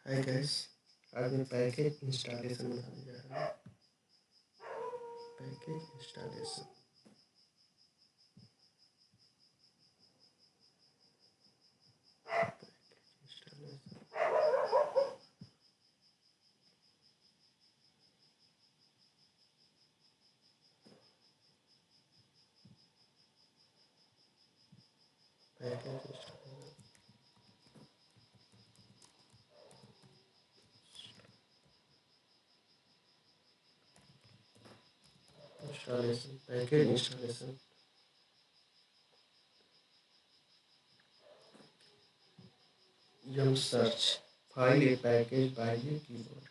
Hi guys. आज मैं package installation बताने जा रहा हूँ। Package installation. Package installation. Package installation. Yum search file a package by the keyboard.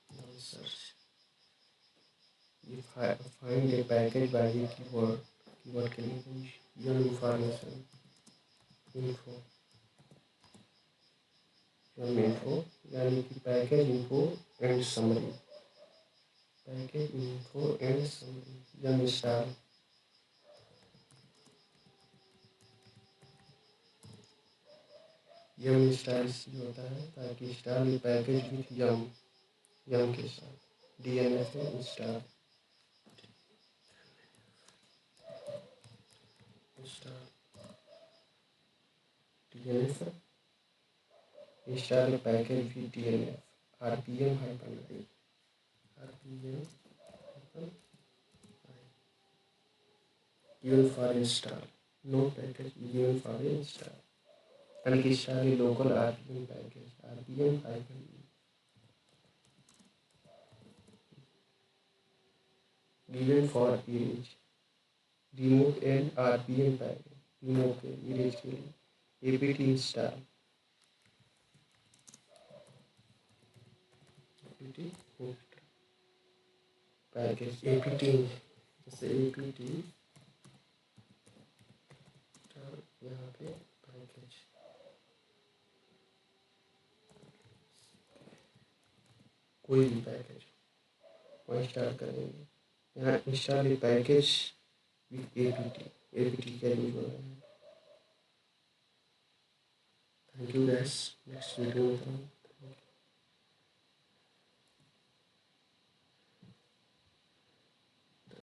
Yum search find a package by the keyboard. Keyboard के लिए yum information info. Yum info यानी कि package info and summary. Package info and summary. Yum install. Yum install इसलिए होता है ताकि install package with यम के साथ DNF install. DNF install package with DNF RPM -i RPM given for install. No package given for install. And install a local RPM package RPM-e given for erase. Remove an RPM package. Remove erase के लिए apt install. apt install package apt जैसे apt यहाँ पे package कोई भी package वो install करेंगे। यहाँ इंस्टॉल पैकेज विथ एपीटी का यूज हो रहा है। Thank you gas. Next video में